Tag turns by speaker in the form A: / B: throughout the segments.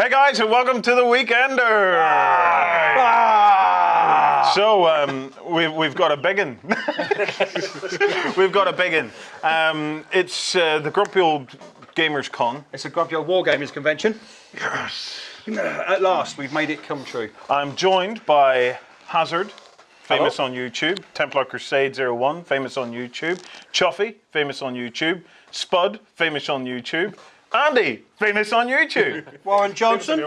A: Hey guys, and welcome to the Weekender. So we've got a big one. We've got a big one. It's the Grumpy Gamers Con.
B: It's a Grumpy Wargamers Convention.
A: Yes.
B: At last, we've made it come true.
A: I'm joined by Hazard, famous on YouTube. Templar Crusade 01, famous on YouTube. Chuffy, famous on YouTube. Spud, famous on YouTube. Andy, famous on YouTube.
B: Warren Johnson.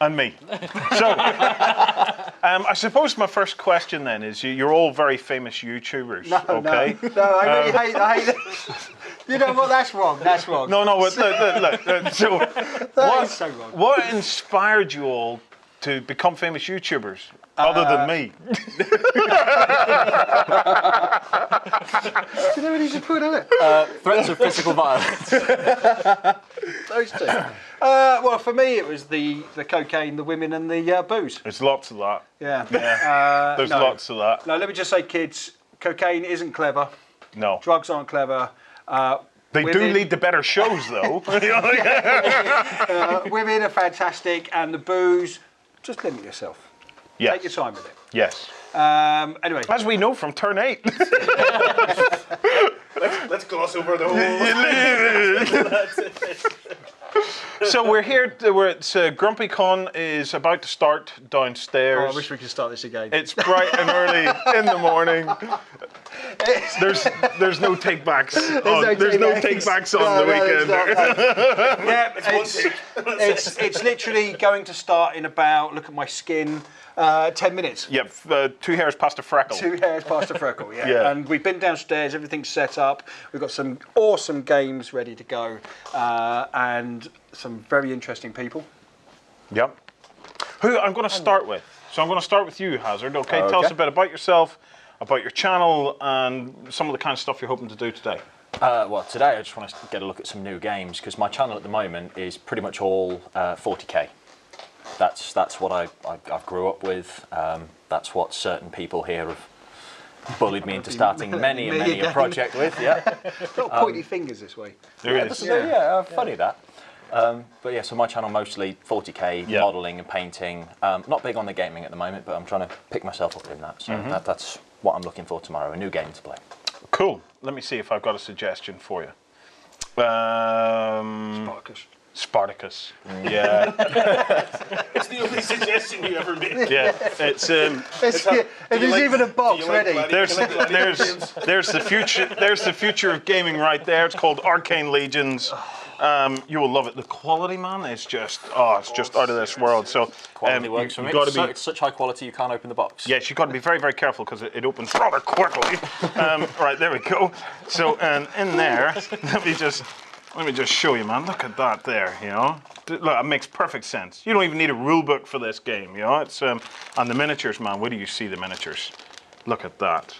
A: And me. So, I suppose my first question then is, you're all very famous YouTubers, okay?
B: No, I really hate it. You know what, that's wrong, that's wrong.
A: No, look, so,
B: So wrong.
A: what inspired you all to become famous YouTubers, other than me?
B: Do you know what he's put on it?
C: Threats of physical violence.
B: Those two. Well, for me, it was the cocaine, the women, and the booze.
A: There's lots of that.
B: Yeah.
A: There's lots of that.
B: No, let me just say, kids, cocaine isn't clever.
A: No.
B: Drugs aren't clever.
A: They do lead to better shows, though.
B: Women are fantastic, and the booze, just limit yourself.
A: Yes.
B: Take your time with it.
A: Yes.
B: Anyway.
A: As we know from Turn 8.
D: Let's gloss over the whole.
A: So we're here. It's GrumpyCon is about to start downstairs.
B: Oh, I wish we could start this again.
A: It's bright and early in the morning. There's no takebacks. There's no takebacks on the weekend.
B: Yeah, it's literally going to start in about, look at my skin, 10 minutes.
A: Yep, 2 hairs past a freckle.
B: 2 hairs past a freckle, yeah.
A: Yeah.
B: And we've been downstairs, everything's set up. We've got some awesome games ready to go, and some very interesting people.
A: Yep. Who I'm going to start with. So I'm going to start with you, Hazard. Okay, tell us a bit about yourself, about your channel, and some of the kind of stuff you're hoping to do today.
C: Well, today I just want to get a look at some new games because my channel at the moment is pretty much all 40k. That's what I grew up with. That's what certain people here have bullied me into starting many a project with. Yeah.
B: Got pointy fingers this way.
A: There it is.
C: Funny that. But yeah, so my channel mostly 40k, modelling and painting. Not big on the gaming at the moment, but I'm trying to pick myself up in that. So that's what I'm looking for tomorrow, a new game to play.
A: Cool. Let me see if I've got a suggestion for you. Spartacus. Yeah.
D: It's the only suggestion you ever made.
A: Yeah. It's
B: There's even a box ready.
A: there's the future. There's the future of gaming right there. It's called Arcane Legions. You will love it. The quality, man, is just it's just out of this world. So
C: Quality works for me. It's such high quality you can't open the box.
A: yes, you've got to be very, very careful because it opens rather quickly. Right, there we go. So in there, let me just show you, man. Look at that there. You know, look, it makes perfect sense. You don't even need a rule book for this game. You know, it's and the miniatures, man. Where do you see the miniatures? Look at that.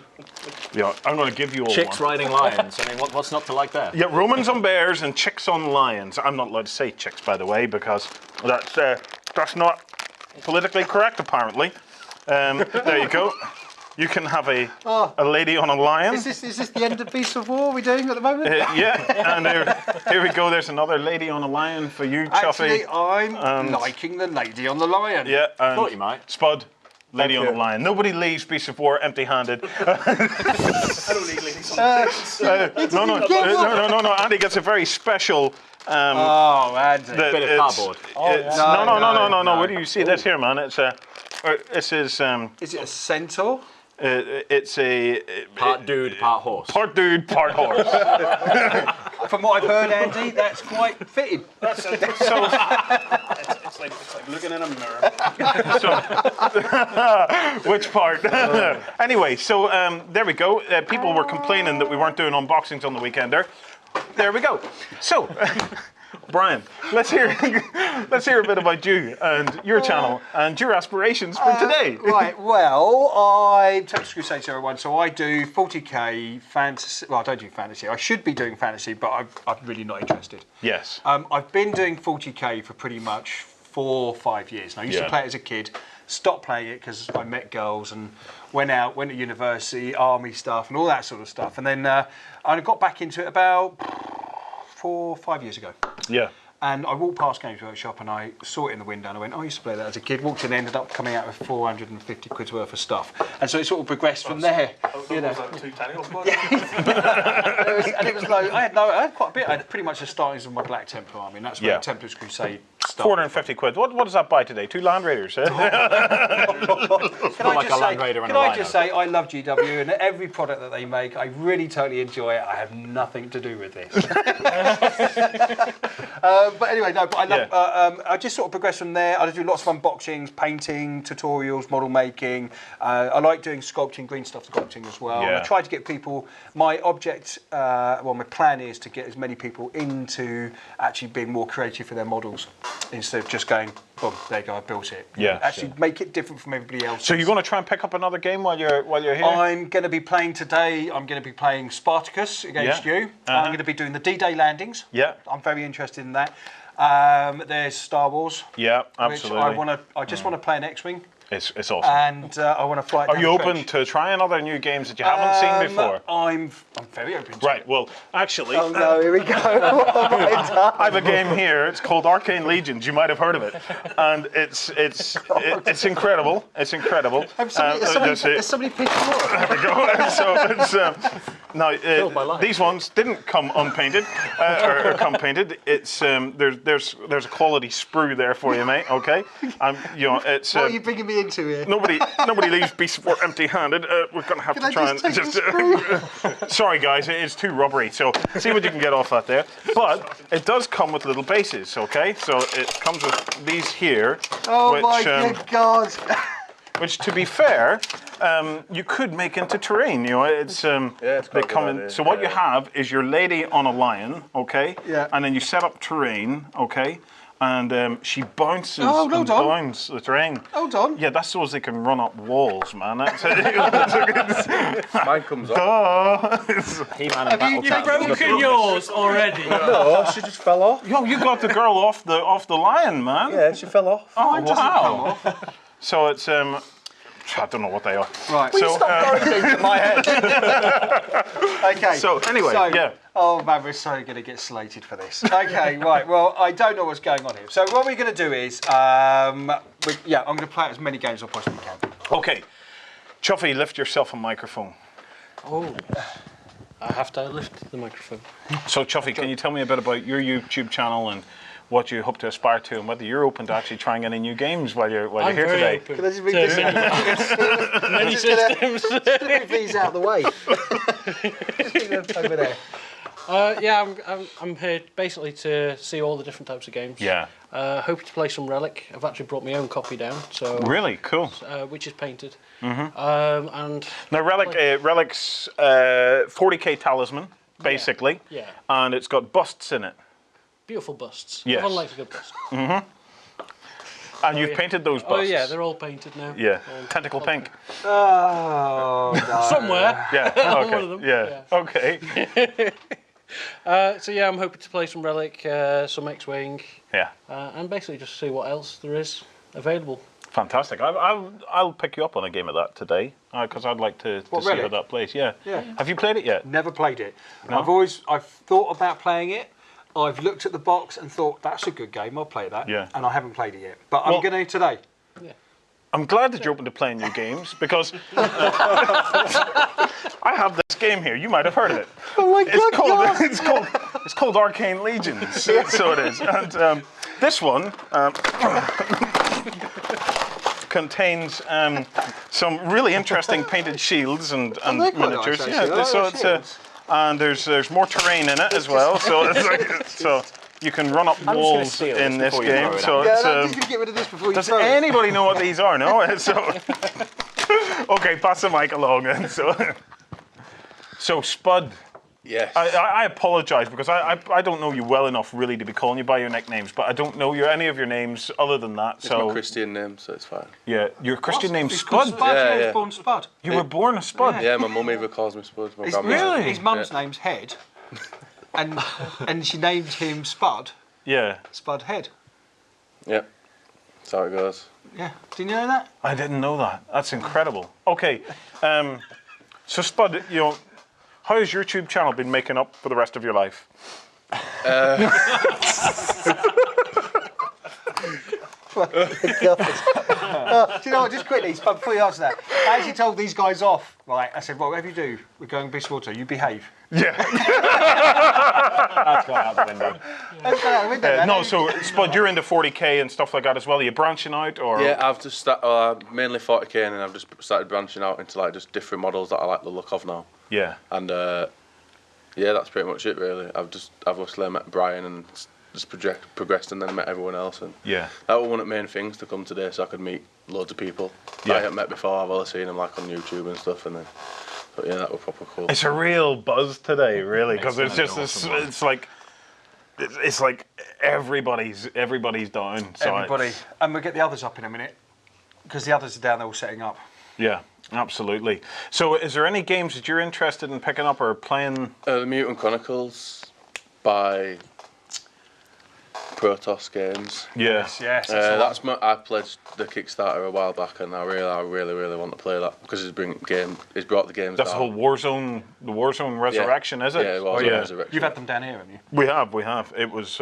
A: Yeah, I'm going to give you all
C: Chicks
A: one.
C: riding lions. I mean, what's not to like there?
A: Yeah, Romans on bears and chicks on lions. I'm not allowed to say chicks, by the way, because that's not politically correct, apparently. There you go. You can have a lady on a lion.
B: Is this the end of Beasts of War we're doing at the moment?
A: Yeah, and here we go. There's another lady on a lion for you, Chuffy.
B: Actually, I'm liking the lady on the lion.
A: Yeah, and
C: Thought you might.
A: Spud. Lady on the lion. Nobody leaves Beasts of War empty-handed.
D: I don't need ladies on the
A: No. Andy gets a very special.
B: Andy.
C: Bit of cardboard.
A: No. Where do you see this here, man? It's this is.
B: Is it a centaur?
A: It's a
C: Part dude, part horse.
A: Part dude, part horse.
B: From what I've heard, Andy, that's quite fitting.
D: It's like looking in a mirror.
A: Which part? Anyway, so there we go. People were complaining that we weren't doing unboxings on the weekender. There we go. So, Brian, let's hear a bit about you and your channel and your aspirations for today.
B: Right, well, I'm Templar Crusade 01, so I do 40k fantasy. Well, I don't do fantasy. I should be doing fantasy, but I'm really not interested.
A: Yes.
B: I've been doing 40k for pretty much 4 or 5 years now. I used to play it as a kid, stopped playing it because I met girls and went to university, army stuff and all that sort of stuff. And then I got back into it about 4 or 5 years ago.
A: Yeah.
B: And I walked past Games Workshop and I saw it in the window and I went, oh, I used to play that as a kid. Walked in, ended up coming out with 450 quid's worth of stuff. And so it sort of progressed from there. You know.
D: Was that too tiny?
B: And it was like, I had quite a bit. I had pretty much the startings of my Black Templar army, and that's where the Templars Crusade started.
A: 450 quid. What does that buy today? 2 Land Raiders. Eh?
B: Can I just say, I love GW, and every product that they make, I really totally enjoy it. I have nothing to do with this. But anyway, no, but I love, I just sort of progressed from there. I do lots of unboxings, painting, tutorials, model making. I like doing sculpting, green stuff sculpting as well.
A: Yeah.
B: I try to get people, my object, my plan is to get as many people into actually being more creative for their models instead of just going, boom, there you go, I built it.
A: Yeah.
B: Actually make it different from everybody else.
A: So you're going to try and pick up another game while you're here?
B: I'm going to be playing today. I'm going to be playing Spartacus against you. I'm going to be doing the D-Day landings.
A: Yeah.
B: I'm very interested in that. There's Star Wars.
A: Yeah, absolutely.
B: Which I just want to play an X-wing.
A: It's awesome.
B: And I want to fly it
A: Are
B: down
A: you
B: the
A: open
B: trench.
A: to trying other new games that you haven't seen before?
B: I'm very open to
A: Right,
B: it.
A: well, actually,
B: Oh no, here we go. What have I done?
A: I have a game here. It's called Arcane Legions. You might have heard of it, and it's incredible. It's incredible.
B: Has somebody pissed you off?
A: There we go. So it's now these ones didn't come unpainted or come painted. It's there's a quality sprue there for you, mate. Okay, you know it's.
B: What are you bringing me into here?
A: Nobody leaves Beast of War empty-handed. We're going to have to try and just. Sorry, guys, it is too rubbery. So see what you can get off that there. But it does come with little bases. Okay, so it comes with these here.
B: Oh
A: which,
B: my good God!
A: Which, to be fair, you could make into terrain. You know, it's they come in. So what you have is your lady on a lion. Okay.
B: Yeah.
A: And then you set up terrain. Okay. And she bounces
B: hold
A: and
B: on.
A: bounds the terrain.
B: Hold on.
A: Yeah, that's so as they can run up walls, man.
E: Mine comes up.
C: He-Man and
D: You've
C: Battle
D: broken yours already.
E: No, she just fell off.
A: Yo, you got the girl off the lion, man.
E: Yeah, she fell off.
A: Oh wow. So it's I don't know what they are.
B: Right.
A: So
C: things in my head.
B: Okay.
A: So anyway, yeah.
B: Oh man, we're so going to get slated for this. Okay, right. Well, I don't know what's going on here. So what we're going to do is, I'm going to play as many games as I possibly can.
A: Okay, Chuffy, lift yourself a microphone.
F: Oh, I have to lift the microphone.
A: So Chuffy, can you tell me a bit about your YouTube channel and what you hope to aspire to, and whether you're open to actually trying any new games while you're
F: I'm
A: here
F: very
A: today?
F: open
B: Can I just bring this
F: to many systems.
B: move these out of the way? Just bring them over there.
F: I'm here basically to see all the different types of games.
A: Yeah.
F: Hoping to play some Relic. I've actually brought my own copy down, so
A: Really cool.
F: which is painted. And
A: Now, Relic's 40k talisman, basically.
F: Yeah.
A: And it's got busts in it.
F: beautiful busts.
A: Yes.
F: Everyone likes a good bust.
A: And you've painted those busts.
F: Oh yeah, they're all painted now.
A: Yeah.
F: All
A: Tentacle pink.
B: Oh, no.
F: somewhere.
A: Yeah. Okay.
F: One of them.
A: Yeah. Okay.
F: So yeah, I'm hoping to play some Relic, some X-Wing,
A: Yeah.
F: and basically just see what else there is available.
A: Fantastic. I'll pick you up on a game of that today because I'd like to see how
B: Relic?
A: that plays. Yeah.
B: Yeah.
A: Have you played it yet?
B: Never played it.
A: No?
B: I've thought about playing it. I've looked at the box and thought that's a good game. I'll play that.
A: Yeah.
B: And I haven't played it yet, but
A: Well-
B: I'm going to today.
A: I'm glad that you're open to playing new games because I have this game here. You might have heard of it.
B: Oh my God!
A: It's called Arcane Legions. So it is. And this one contains some really interesting painted shields and
B: they're quite
A: miniatures.
B: nice,
A: Yeah.
B: actually.
A: So
B: Oh,
A: it's
B: shields.
A: and there's more terrain in it as well. So it's like, so you can run up
C: just gonna
A: walls
C: steal
A: in
C: this
A: this
C: before you
A: game.
C: throw it
A: So
C: out.
B: Yeah,
A: it's.
B: I'm just going to get rid of this before you
A: Does
B: throw it.
A: anybody know what these are? No. So okay, pass the mic along. And so Spud.
E: Yes.
A: I apologise because I don't know you well enough really to be calling you by your nicknames, but I don't know any of your names other than that.
E: It's
A: So
E: my Christian name, so it's fine.
A: yeah, your Christian name's
B: He's called
A: Spud.
B: Spud.
E: Yeah,
B: Yeah,
E: yeah.
B: he's born Spud.
A: You were born a Spud.
E: Yeah, my mum even calls me Spud. My grandma.
A: Really?
B: His mum's
E: Yeah.
B: name's Head, and she named him Spud.
A: Yeah,
B: Spud Head.
E: Yep. That's how it goes.
B: Yeah. Did you know that?
A: I didn't know that. That's incredible. Okay, so Spud, how has your YouTube channel been making up for the rest of your life?
B: Do you know what? Just quickly, before you answer that, I actually told these guys off. Right, I said, well, whatever you do, we're going Beast Water. You behave.
A: Yeah.
C: That's gone out the window.
B: Let's go out the window.
A: No, so Spud, you're into 40k and stuff like that as well. Are you branching out, or?
E: Yeah, I've just started, mainly 40k, and then I've just started branching out into like just different models that I like the look of now.
A: Yeah.
E: And yeah, that's pretty much it really. I've obviously met Brian and just progressed, and then met everyone else, and
A: Yeah.
E: that was one of the main things to come today, so I could meet loads of people that
A: Yeah.
E: I hadn't met before. I've only seen them like on YouTube and stuff, and then, but yeah, that was proper cool.
A: It's a real buzz today, really, because it's just this. It's like everybody's down. So
B: Everybody. And we'll get the others up in a minute, because the others are down there all setting up.
A: Yeah, absolutely. So, is there any games that you're interested in picking up or playing?
E: The Mutant Chronicles by Protoss Games.
A: Yeah.
B: Yes.
E: I pledged the Kickstarter a while back, and I really want to play that because he's brought the games.
A: That's the
E: down.
A: whole the Warzone Resurrection, is it?
E: Yeah, it was Resurrection.
B: You've had them down here, haven't you?
A: We have. It was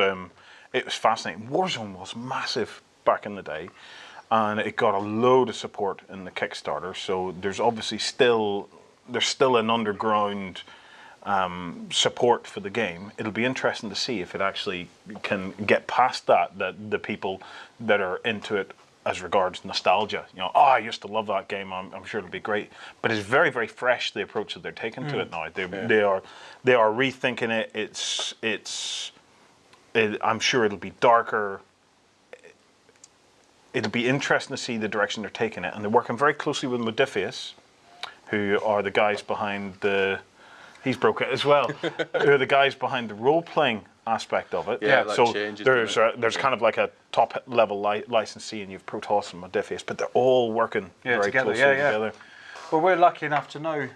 A: fascinating. Warzone was massive back in the day, and it got a load of support in the Kickstarter. So there's obviously still an underground support for the game. It'll be interesting to see if it actually can get past that the people that are into it as regards nostalgia. You know, I used to love that game. I'm sure it'll be great. But it's very, very fresh, the approach that they're taking to it now. They are rethinking it. I'm sure it'll be darker. It'll be interesting to see the direction they're taking it, and they're working very closely with Modiphius, who are the guys behind the. He's broke it as well. Who are the guys behind the role-playing aspect of it?
E: Yeah, like
A: so
E: changes,
A: there's kind of like a top-level licensee, and you've Protoss and Modiphius, but they're all working very
B: together,
A: closely
B: yeah.
A: together.
B: Well, we're lucky enough to know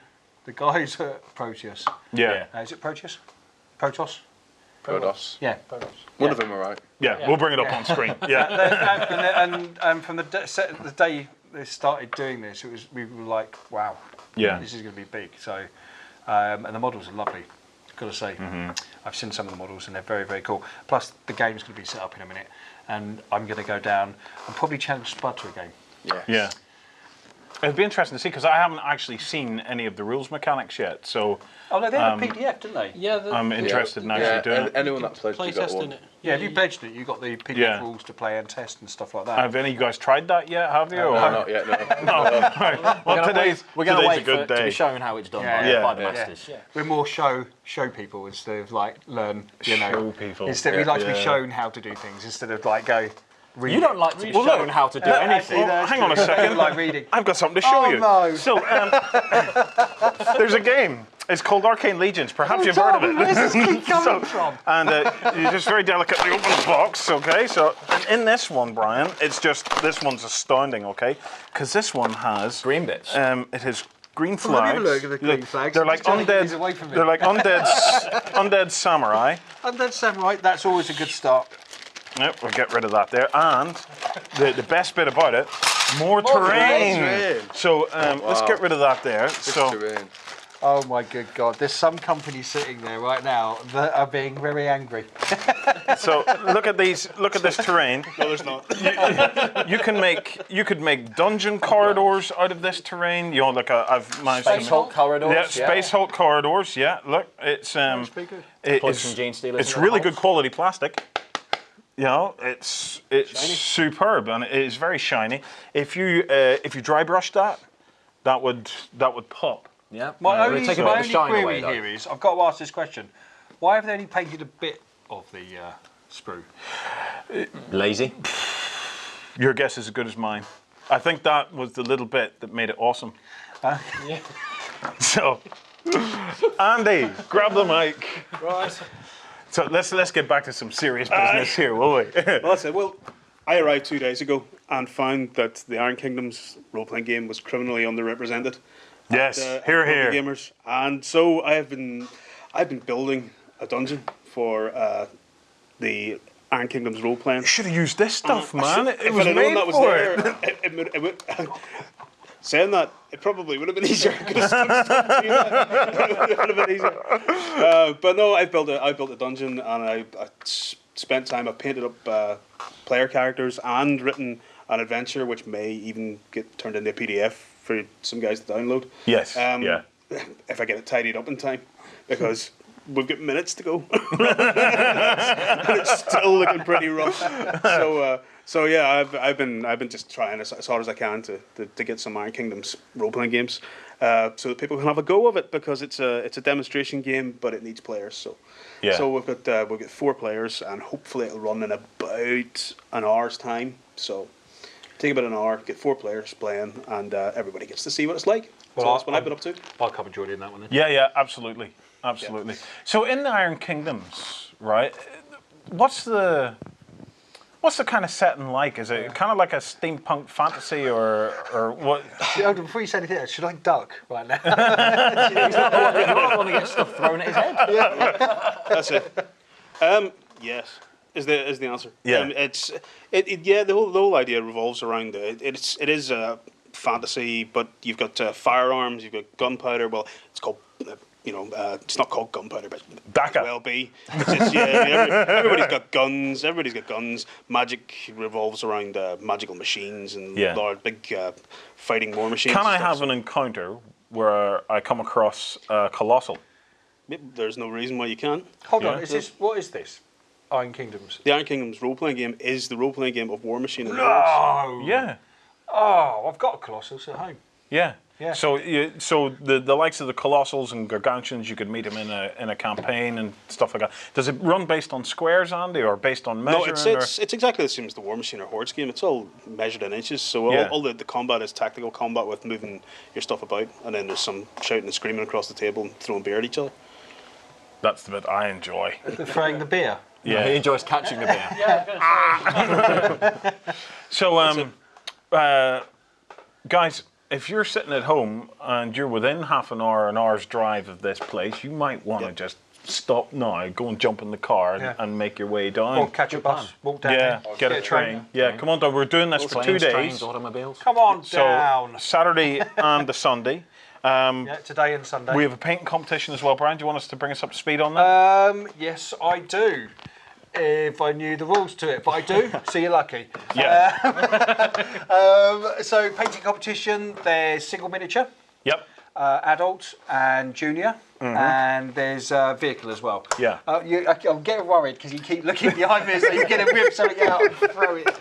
B: the guys at Proteus.
A: Yeah.
B: Is it Proteus? Protoss?
E: Protoss.
B: Yeah, Protoss.
E: One of them are right.
A: Yeah, we'll bring it up on screen. Yeah.
B: And from the day they started doing this, we were like, wow,
A: Yeah.
B: this is going to be big. So, and the models are lovely, got to say. I've seen some of the models and they're very, very cool. Plus, the game's going to be set up in a minute, and I'm going to go down and probably challenge Spud to a game.
A: Yeah. It'd be interesting to see, because I haven't actually seen any of the rules mechanics yet, so
B: Oh no, they had a PDF, didn't they?
F: Yeah,
A: I'm interested in actually doing it.
E: Anyone that's pledged,
F: play
E: you got
F: testing
E: one.
F: it.
B: Yeah, if you pledged it, you got the PDF rules to play and test and stuff like that.
A: Have any of you guys tried that yet, have you?
E: No, not yet, no.
A: Right. Well,
C: We're going to
A: today's
C: wait
A: a good
C: to
A: day.
C: be shown how it's done
B: Yeah,
C: by the
A: yeah.
C: masters.
F: Yeah.
B: We're more show people instead of like learn,
A: Show people.
B: Instead, we like to be
A: Yeah.
B: shown how to do things instead of like go read.
C: You don't like to be
A: Well,
C: shown
A: look,
C: how to do
A: look,
C: anything.
A: well, hang on a second.
B: like reading.
A: I've got something to show
B: Oh,
A: you.
B: no.
A: So, there's a game. It's called Arcane Legions. Perhaps you've heard of it.
B: Where's this keep coming from?
A: And you just very delicately open the box, okay? So, and in this one, Brian, this one's astounding, okay? Because this one has
C: Green bits.
A: It has green
B: Let me
A: flags.
B: have a look at the green flags.
A: They're like
B: Just trying to get these away
A: undead.
B: from me.
A: They're like undead samurai.
B: Undead Samurai, that's always a good start.
A: Yep, we'll get rid of that there. And the best bit about it, more terrain.
E: terrain.
A: So let's get rid of that there. So
E: Terrain.
B: Oh my good God, there's some companies sitting there right now that are being very angry.
A: so look at these. Look at this terrain.
D: No, there's not.
A: You could make dungeon corridors out of this terrain. You know, like I've managed
C: Space
A: to.
C: Hulk corridors.
A: Yeah, Space Hulk corridors. Yeah, look, it's
B: pretty good.
C: Plug some gene stealers
A: it's
C: in the
A: really
C: house.
A: good quality plastic. You know, it's superb and it is very shiny. If you dry brush that would pop.
C: Yeah.
B: My
C: We're
B: only,
C: taking
B: my
C: the
B: only
C: shine
B: query
C: away, though.
B: here is, I've got to ask this question. Why have they only painted a bit of the sprue?
C: Lazy.
A: Your guess is as good as mine. I think that was the little bit that made it awesome.
F: Yeah.
A: So, Andy, grab the mic.
D: Right.
A: So let's get back to some serious business here, will we?
D: Well, that's it. Well, I arrived 2 days ago and found that the Iron Kingdom's role-playing game was criminally underrepresented.
A: Yes,
D: at,
A: here,
D: Grumpy
A: here.
D: Gamers, and so I've been building a dungeon for the Iron Kingdom's role-playing.
A: You should have used this stuff, man. It
D: If
A: was
D: I'd known
A: made
D: that was
A: for
D: there,
A: it.
D: it would. Saying that, it probably would have been easier. It would have been easier. But no, I built a dungeon, and I spent time. I've painted up player characters and written an adventure, which may even get turned into a PDF for some guys to download.
A: Yes.
D: If I get it tidied up in time, because we've got minutes to go. And it's still looking pretty rough. So yeah, I've been just trying as hard as I can to get some Iron Kingdoms role-playing games, so that people can have a go of it, because it's a demonstration game, but it needs players. So so we've got 4 players, and hopefully it'll run in about an hour's time. So take about an hour, get 4 players playing, and everybody gets to see what it's like.
B: Well,
D: So that's what I've been up to.
B: I'll come and join you in that one then.
A: Yeah, absolutely. So in the Iron Kingdoms, right? What's the kind of setting like? Is it kind of like a steampunk fantasy, or what?
B: Before you say anything else, should I duck right now?
C: He's not the one that gets stuff thrown at his head.
D: That's it. Yes, is the answer.
A: Yeah.
D: The whole idea revolves around it is fantasy, but you've got firearms, you've got gunpowder. Well, it's called. It's not called gunpowder, but
A: Daka.
D: it will be. It's just, everybody's got guns. Everybody's got guns. Magic revolves around magical machines and large, big fighting war machines.
A: Can I have an encounter where I come across a colossal?
D: There's no reason why you can't.
B: Hold on, what is this? Iron Kingdoms.
D: The Iron Kingdoms role-playing game is the role-playing game of War Machine and Lords.
B: Oh,
A: Yeah.
B: Oh, I've got a Colossus at home.
A: Yeah.
B: Yeah.
A: So the likes of the Colossals and Gargantuans, you could meet them in a campaign and stuff like that. Does it run based on squares, Andy, or based on measuring?
D: No, it's exactly the same as the War Machine or Hordes game. It's all measured in inches. So all the combat is tactical combat with moving your stuff about, and then there's some shouting and screaming across the table and throwing beer at each other.
A: That's the bit I enjoy.
B: Throwing the beer.
C: Yeah,
A: Yeah.
C: he enjoys catching the beer.
A: So, guys, if you're sitting at home and you're within half an hour's drive of this place, you might want to just stop now, go and jump in the car and make your way down.
B: Or catch a bus, walk down.
A: Yeah, get a train. Yeah, come on down. We're doing this for 2
C: Planes,
A: days.
C: trains, automobiles.
B: Come on
A: So
B: down.
A: Saturday and the Sunday.
B: Yeah, today and Sunday.
A: We have a painting competition as well. Brian, do you want us to bring us up to speed on that?
B: Yes, I do. If I knew the rules to it, but I do, so you're lucky.
A: Yeah.
B: So painting competition, there's single miniature,
A: Yep.
B: adult and junior, and there's vehicle as well.
A: Yeah.
B: I'm getting worried because you keep looking behind me, so you're going to whip something out and throw it.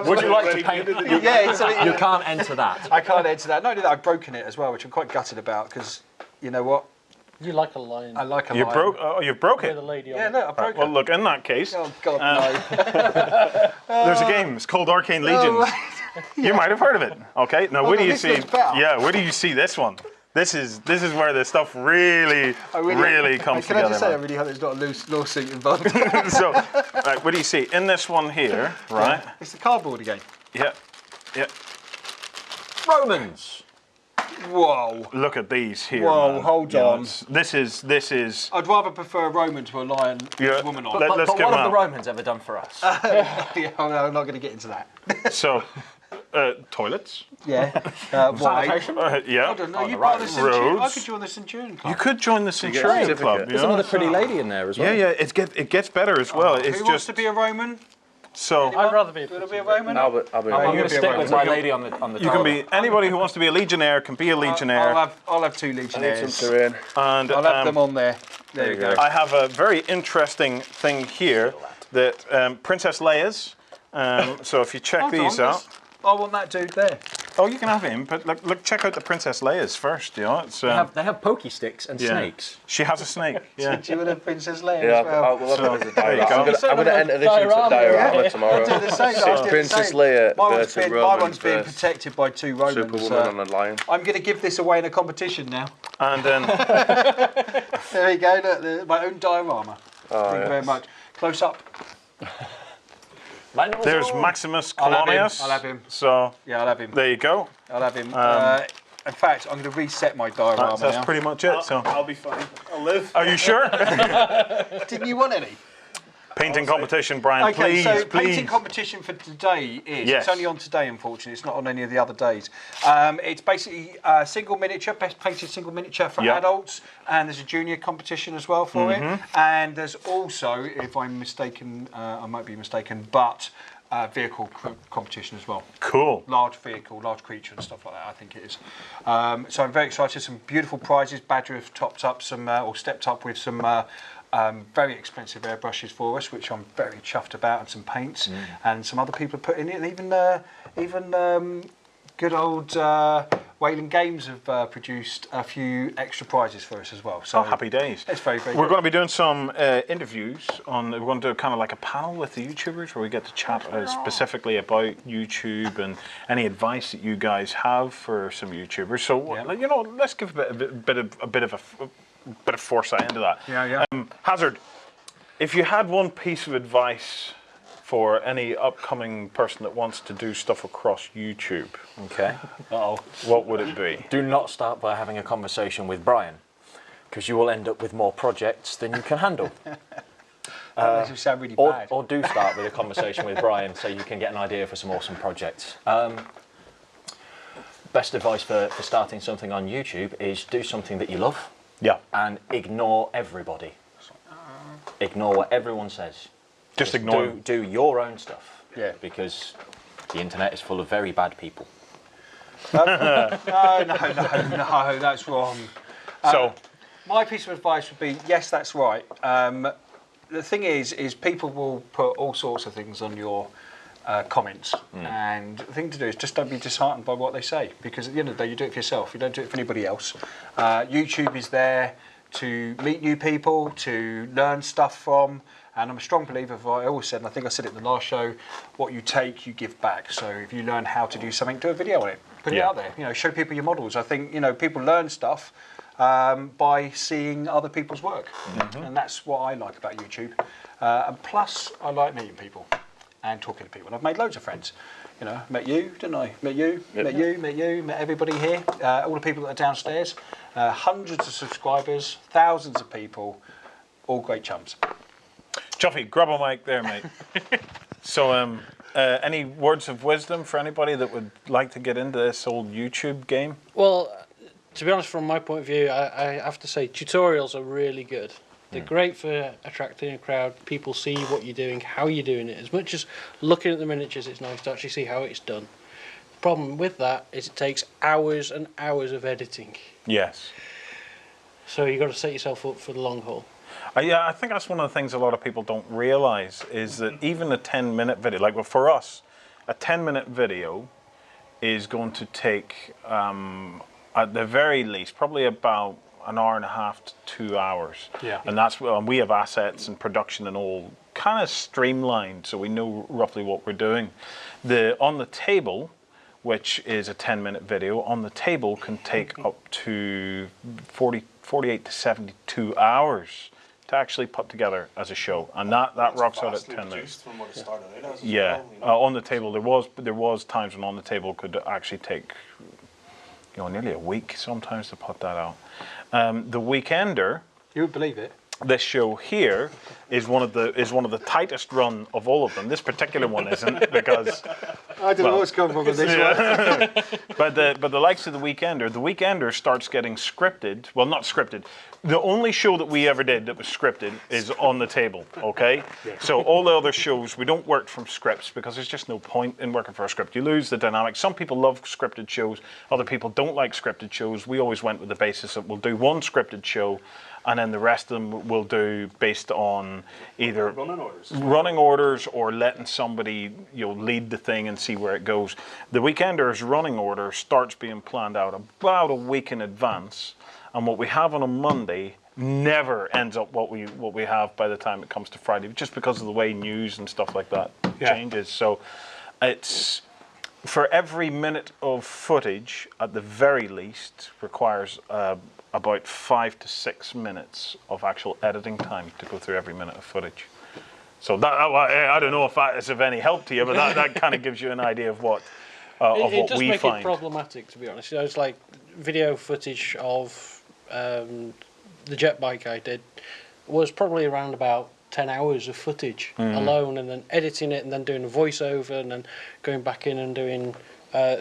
C: Would you like to paint?
B: Yeah, it's
C: You can't enter that.
B: I can't enter that. Not only that, I've broken it as well, which I'm quite gutted about because you know what?
F: You like a lion.
B: I like a
A: You
B: lion.
A: broke. Oh, you broke
F: With
A: it.
F: a lady
B: Yeah,
F: on
B: look, I broke
A: Well,
B: it.
A: look. In that case,
B: Oh God, no.
A: there's a game. It's called Arcane Legions. You might have heard of it. Okay. Now, where do you
B: this
A: see?
B: looks better.
A: Yeah. Where do you see this one? This is where the stuff really comes
B: Can I
A: together.
B: just say, I
A: man.
B: really hope there's not a loose lawsuit involved.
A: So, right, what do you see in this one here? Right.
B: It's the cardboard again.
A: Yeah. Yeah.
C: Romans.
B: Whoa.
A: Look at these here.
B: Whoa,
A: man.
B: hold
A: You know,
B: on.
A: this is.
B: I'd rather prefer a Roman to a lion
A: Yeah.
B: woman on.
A: Let's
C: But
A: get
C: what
A: them
C: have the
A: out.
C: Romans ever done for us?
B: Yeah, I'm not going to get into that.
A: So, toilets.
B: Yeah. Why?
C: Sanitation?
A: Yeah.
B: Hold on, no, you
C: the
B: part of the Centurion. I
A: roads.
B: could join the Centurion Club.
A: You could join the Centurion
E: certificate.
A: Club. You
C: There's
A: know?
C: another pretty lady in there as well.
A: Yeah, yeah. It gets better as well. It's
B: Who wants
A: just
B: to be a Roman?
A: so.
F: I'd rather be a
B: Do you want to be a Roman?
E: I'll be
C: I'm
B: you'll
C: going
B: be
C: to
B: a
C: stick
B: Roman.
C: with my lady on the
A: You can
C: toilet.
A: be anybody who wants to be a legionnaire can be a legionnaire.
B: I'll have 2
E: I need
B: legionnaires.
E: some terrain.
A: And
B: I'll have them on there. There you go.
A: I have a very interesting thing here that Princess Leia's. So if you check
B: Hold
A: these
B: on,
A: out.
B: I want that dude there.
A: Oh, you can have him, but look, check out the Princess Leia's first. You know, it's
C: They have pokey sticks and
A: yeah.
C: snakes.
A: She has a snake. Yeah.
B: Do you want a Princess Leia
E: Yeah,
B: as well?
E: we'll have it as a
A: there you
E: diorama.
A: go.
E: I'm going to enter this into a diorama tomorrow.
B: Do the same. I'll do the
E: Princess
B: same.
E: Leia
B: My
E: versus
B: one's
E: Romans
B: being
E: versus
B: protected by 2 Romans.
E: Superwoman on a lion.
B: I'm going to give this away in a competition now.
A: And then
B: There you go, look, my own diorama. Thank you very
E: yes.
B: much. Close up.
A: there's Maximus
B: I'll have him,
A: Colonius.
B: I'll have him.
A: So
B: Yeah, I'll have him.
A: there you go.
B: I'll have him. In fact, I'm going to reset my diorama
A: That's
B: now.
A: pretty much it. So
D: I'll be fine. I'll live.
A: are you sure?
B: Didn't you want any?
A: Painting competition, Brian.
B: Okay,
A: please,
B: so
A: please.
B: painting competition for today is,
A: Yes.
B: it's only on today, unfortunately, it's not on any of the other days. It's basically single miniature, best painted single miniature for adults, and there's a junior competition as well for it. And there's also, if I'm mistaken, I might be mistaken, but vehicle competition as well.
A: Cool.
B: Large vehicle, large creature and stuff like that, I think it is. So I'm very excited, some beautiful prizes. Badger have topped up some, or stepped up with some very expensive airbrushes for us, which I'm very chuffed about, and some paints, and some other people have put in it, and even good old Wayland Games have produced a few extra prizes for us as well. So
A: happy days.
B: It's very, very
A: We're
B: good.
A: going to be doing some interviews on. We're going to do kind of like a panel with the YouTubers where we get to chat specifically about YouTube and any advice that you guys have for some YouTubers. So you know, let's give a bit of foresight into that. Hazard, if you had one piece of advice for any upcoming person that wants to do stuff across YouTube,
C: Okay.
A: what would it be?
C: Do not start by having a conversation with Brian, because you will end up with more projects than you can handle.
B: That makes it sound really
C: Or,
B: bad.
C: or do start with a conversation with Brian so you can get an idea for some awesome projects. Best advice for starting something on YouTube is do something that you love.
A: Yeah.
C: And ignore everybody. Ignore what everyone says.
A: Just ignore them.
C: Do your own stuff.
B: Yeah.
C: Because the internet is full of very bad people.
B: No, that's wrong.
A: So,
B: My piece of advice would be, yes, that's right. The thing is people will put all sorts of things on your comments, and the thing to do is just don't be disheartened by what they say, because at the end of the day, you do it for yourself. You don't do it for anybody else. YouTube is there to meet new people, to learn stuff from, and I'm a strong believer of what I always said, and I think I said it in the last show, what you take, you give back. So if you learn how to do something, do a video on it. Put it out there. You know, show people your models. I think, you know, people learn stuff by seeing other people's work, and that's what I like about YouTube. And plus, I like meeting people and talking to people. And I've made loads of friends. You know, met you, didn't I? Met you, met everybody here. All the people that are downstairs. Hundreds of subscribers, thousands of people, all great chums.
A: Chuffy, grab a mic there, mate. So, any words of wisdom for anybody that would like to get into this old YouTube game?
F: Well, to be honest, from my point of view, I have to say tutorials are really good. They're great for attracting a crowd. People see what you're doing, how you're doing it. As much as looking at the miniatures, it's nice to actually see how it's done. The problem with that is it takes hours and hours of editing.
A: Yes.
F: So you've got to set yourself up for the long haul.
A: Yeah, I think that's one of the things a lot of people don't realise is that even a 10-minute video, like well, for us, a 10-minute video is going to take, at the very least, probably about an hour and a half to 2 hours.
B: Yeah.
A: And that's and we have assets and production and all kind of streamlined, so we know roughly what we're doing. On the table, which is a 10-minute video, on the table can take up to 48 to 72 hours to actually put together as a show, and that rocks out at 10 minutes.
D: From what it started out as
A: Yeah,
D: well, you know.
A: on the table there was times when on the table could actually take, you know, nearly a week sometimes to put that out. The Weekender,
B: You would believe it.
A: this show here is one of the tightest run of all of them. This particular one isn't because.
B: I don't know what's going on with this one.
A: But the likes of the Weekender starts getting scripted. Well, not scripted. The only show that we ever did that was scripted is On the Table. Okay, so all the other shows we don't work from scripts because there's just no point in working for a script. You lose the dynamic. Some people love scripted shows. Other people don't like scripted shows. We always went with the basis that we'll do one scripted show, and then the rest of them we'll do based on either running orders or letting somebody, you know, lead the thing and see where it goes. The Weekender's running order starts being planned out about a week in advance, and what we have on a Monday never ends up what we have by the time it comes to Friday, just because of the way news and stuff like that changes. So it's for every minute of footage at the very least requires about 5 to 6 minutes of actual editing time to go through every minute of footage. So that I don't know if that is of any help to you, but that kind of gives you an idea of what
F: It does
A: we
F: make
A: find.
F: it problematic, to be honest. You know, it's like video footage of the jet bike I did was probably around about 10 hours of footage alone, and then editing it, and then doing a voiceover, and then going back in and doing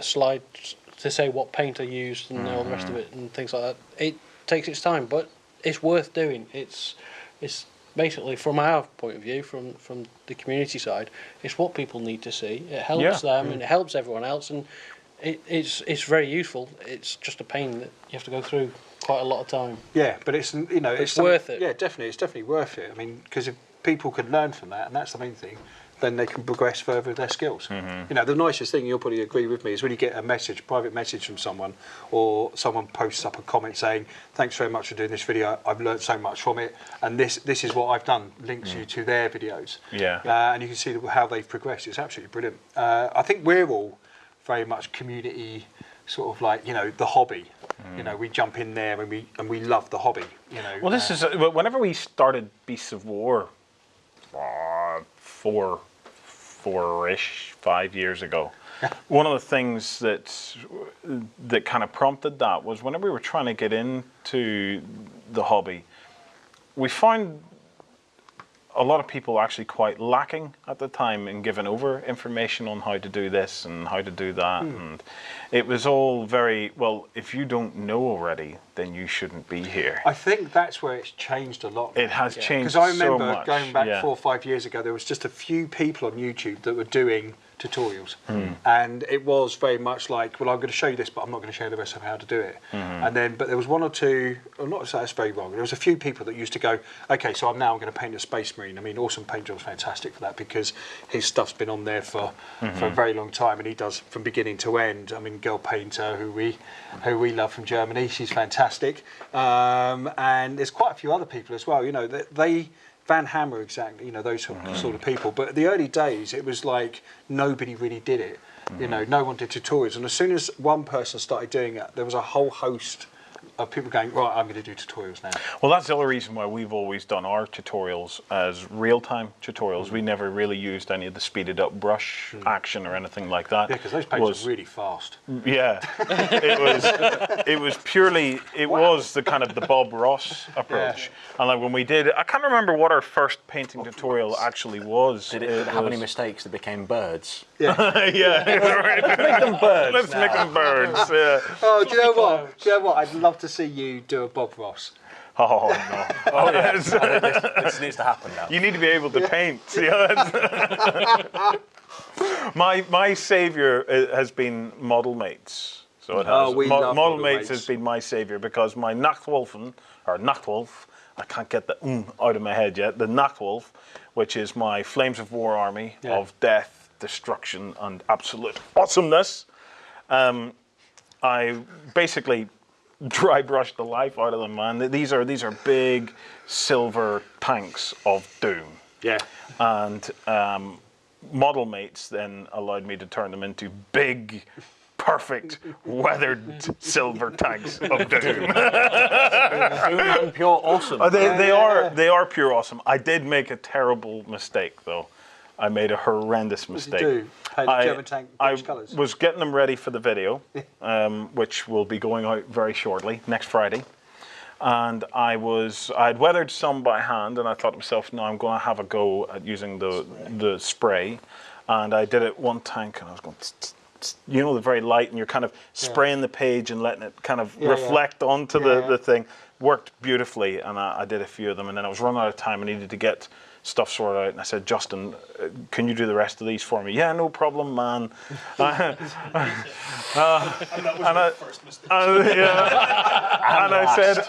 F: slides to say what paint I used and all the rest of it and things like that. It takes its time, but it's worth doing. It's basically, from our point of view, from the community side, it's what people need to see. It helps them and it helps everyone else, and it's very useful. It's just a pain that you have to go through quite a lot of time.
B: Yeah, but it's it's
F: worth it.
B: Yeah, definitely, it's definitely worth it. I mean, because if people can learn from that, and that's the main thing, then they can progress further with their skills. You know, the nicest thing, you'll probably agree with me, is when you get a message, private message from someone, or someone posts up a comment saying, "Thanks very much for doing this video. I've learned so much from it, and this is what I've done." Links you to their videos. And you can see how they've progressed. It's absolutely brilliant. I think we're all very much community, sort of like, you know, the hobby. You know, we jump in there and we love the hobby. You know.
A: Well, this is whenever we started Beasts of War, 5 years ago. One of the things that kind of prompted that was whenever we were trying to get into the hobby, we found a lot of people actually quite lacking at the time in giving over information on how to do this and how to do that. And it was all very, well, if you don't know already, then you shouldn't be here.
B: I think that's where it's changed a lot.
A: It has changed
B: so much. Because I remember
A: much.
B: going back 4 or 5 years ago, there was just a few people on YouTube that were doing tutorials, and it was very much like, well, I'm going to show you this, but I'm not going to show you the rest of how to do it. And then, but there was one or two, or not to say that's very wrong, there was a few people that used to go, okay, so I'm going to paint a Space Marine. I mean, Awesome Paint Job's fantastic for that, because his stuff's been on there for a very long time, and he does from beginning to end. I mean, Girl Painter, who we love from Germany, she's fantastic, and there's quite a few other people as well. You know, they Van Hammer, exactly, you know, those sort of people. But the early days, it was like nobody really did it. You know, no one did tutorials. And as soon as one person started doing it, there was a whole host of people going, right, I'm going to do tutorials now.
A: Well, that's the other reason why we've always done our tutorials as real-time tutorials. We never really used any of the speeded up brush action or anything like that.
B: Yeah, because those pages are really fast.
A: Yeah, it was purely, was the kind of the Bob Ross approach. And like when we did, I can't remember what our first painting tutorial actually was.
C: Did it have any mistakes that became birds?
A: Yeah. Let's make them birds. Let's make them birds. Yeah.
B: Oh, do you know what? Do you know what? I'd love to see you do a Bob Ross.
A: Oh no!
C: Oh yeah, this needs to happen now.
A: You need to be able to paint. My saviour has been Model Mates. So it has.
B: We love
A: Model Mates has been my saviour, because my Nachtwolf, I can't get the out of my head yet. The Nachtwolf, which is my Flames of War army of death, destruction, and absolute awesomeness. I basically dry brushed the life out of them, man. These are big silver tanks of doom.
B: Yeah.
A: And Model Mates then allowed me to turn them into big, perfect, weathered silver tanks of doom.
C: Pure awesome.
A: They are pure awesome. I did make a terrible mistake though. I made a horrendous mistake.
B: What did you do? Paint the German tank which colours?
A: Was getting them ready for the video, which will be going out very shortly, next Friday. And I'd weathered some by hand, and I thought to myself, no, I'm going to have a go at using the spray. And I did it one tank, and I was going, you know, the very light, and you're kind of spraying the page and letting it kind of reflect onto the thing. Worked beautifully, and I did a few of them, and then I was running out of time. I needed to get stuff sorted out, and I said, Justin, can you do the rest of these for me? Yeah, no problem, man. And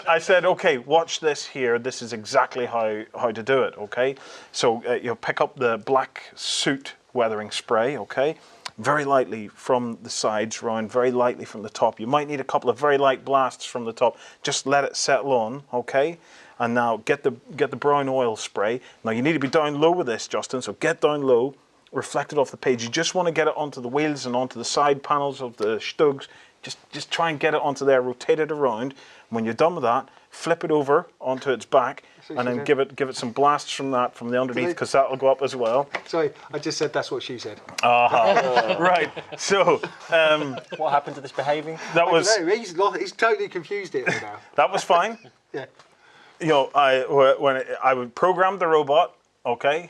A: I said, okay, watch this here. This is exactly how to do it, okay? So you'll pick up the black soot weathering spray, okay? Very lightly from the sides round, very lightly from the top. You might need a couple of very light blasts from the top. Just let it settle on, okay? And now get the brown oil spray. Now you need to be down low with this, Justin, so get down low, reflect it off the page. You just want to get it onto the wheels and onto the side panels of the Stugs. Just try and get it onto there, rotate it around. When you're done with that, flip it over onto its back, and then give it some blasts from the underneath, because that'll go up as well.
B: Sorry, I just said that's what she said.
A: Right. So
C: What happened to this behaving?
A: that was
B: He's totally confused it now.
A: that was fine.
B: Yeah.
A: You know, when I would program the robot, okay?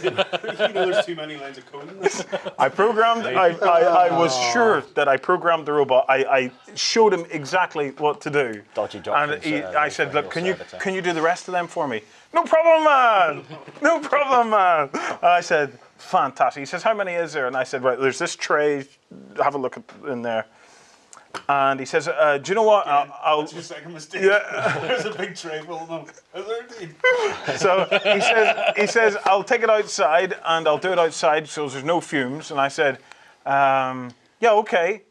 D: You know, there's too many lines of code in this.
A: I programmed, I was sure that I programmed the robot. I showed him exactly what to do.
C: Dodgy
A: And
C: documents,
A: I said, look,
C: manual
A: can you do the rest of them for me? No problem, man. No problem, man. And I said, fantastic. He says, how many is there? And I said, right, there's this tray. Have a look in there. And he says, do you know what? I'll
D: That's your second mistake.
A: Yeah.
D: There's a big tray full of them. Is there indeed?
A: So he says, I'll take it outside and I'll do it outside so there's no fumes. And I said, yeah, okay.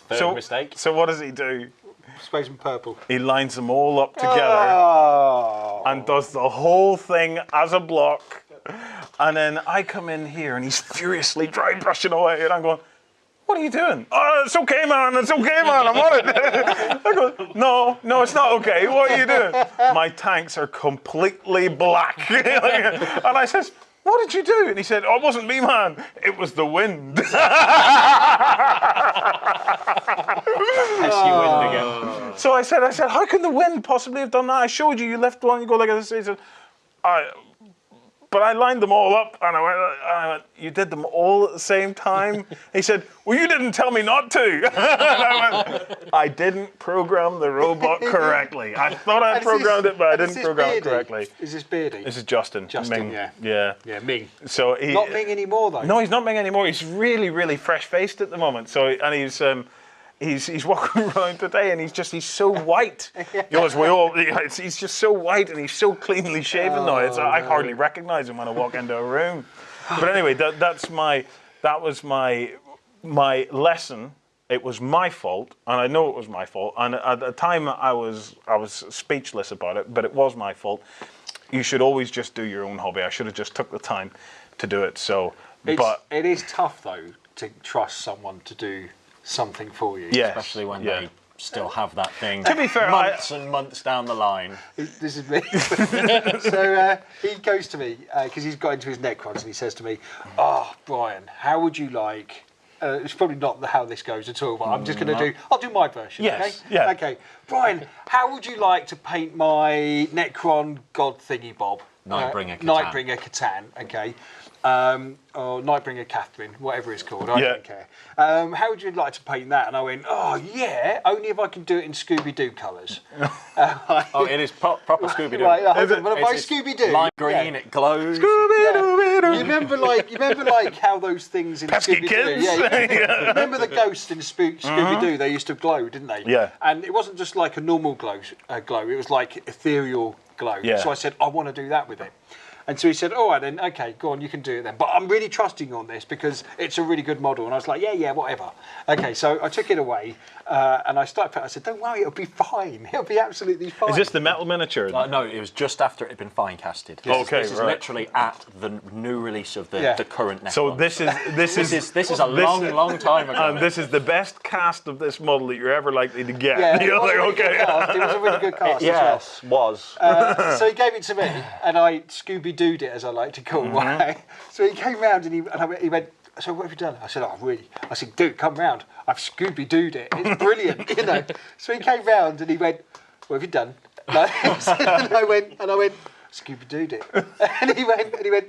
C: Third mistake.
A: So what does he do?
B: Space and purple.
A: He lines them all up together
B: Oh.
A: and does the whole thing as a block. And then I come in here and he's furiously dry brushing away. And I'm going, what are you doing? Oh, it's okay, man. It's okay, man. I'm on it. I go, no, it's not okay. What are you doing? My tanks are completely black. And I says, what did you do? And he said, oh, it wasn't me, man. It was the wind.
C: Pesky wind again.
A: So I said, how can the wind possibly have done that? I showed you. You left one. You go like this. He said, but I lined them all up, and I went, you did them all at the same time? He said, well, you didn't tell me not to. And I went, I didn't program the robot correctly. I thought I programmed it, but I didn't program it correctly.
B: Is this Beardy?
A: This is Justin.
B: Justin,
A: Ming.
B: yeah.
A: Yeah.
B: Yeah, Ming.
A: So he,
B: Not Ming anymore, though.
A: No, he's not Ming anymore. He's really, really fresh-faced at the moment. So, and he's walking around today, and he's so white. You know, as he's just so white, and he's so cleanly shaven now. I hardly recognise him when I walk into a room. But anyway, that was my lesson. It was my fault, and I know it was my fault. And at the time, I was speechless about it. But it was my fault. You should always just do your own hobby. I should have just took the time to do it. So,
B: It is tough though to trust someone to do something for you.
A: yes,
C: Especially when they still have that thing.
A: To be fair,
C: months and months down the line.
B: This is me. So he goes to me because he's got into his Necrons and he says to me, "Oh, Brian, how would you like?" It's probably not how this goes at all, but I'm just going to I'll do my version.
A: Yes,
B: Okay.
A: yeah.
B: Okay, Brian, how would you like to paint my Necron God thingy bob?
C: Nightbringer Catan.
B: Nightbringer Catan. Okay. Or Nightbringer Catherine, whatever it's called, I don't care. How would you like to paint that? And I went, oh yeah, only if I can do it in Scooby-Doo colours.
C: Oh, it is proper Scooby-Doo.
B: Right,
A: Is it?
B: but by
C: It's
B: Scooby-Doo,
C: lime green, it glows.
B: you remember like how those things in
A: Pesky
B: Scooby-Doo,
A: kids.
B: you remember the ghosts in Scooby-Doo? They used to glow, didn't they?
A: Yeah.
B: And it wasn't just like a normal glow. It was like ethereal glow.
A: Yeah.
B: So I said, I want to do that with it. And so he said, all right then, okay, go on, you can do it then. But I'm really trusting you on this because it's a really good model. And I was like, yeah, whatever. Okay, so I took it away and I said, don't worry, it'll be fine. It'll be absolutely fine.
A: Is this the metal miniature?
C: No, it was just after it had been fine casted.
A: Okay,
C: this is
A: right.
C: literally at the new release of the current Necron.
A: So this is
C: a long time ago.
A: And this is the best cast of this model that you're ever likely to get.
B: Yeah,
A: You're like,
B: it
A: okay.
B: was a really good cast
C: Yes, was.
B: as well. So he gave it to me, and I Scooby-Dooed it, as I like to call it. Right? So he came round and he went, so what have you done? I said, oh, really? I said, dude, come round. I've Scooby-Dooed it. It's brilliant, you know. So he came round and he went, what have you done? And I went, Scooby-Dooed it. And he went,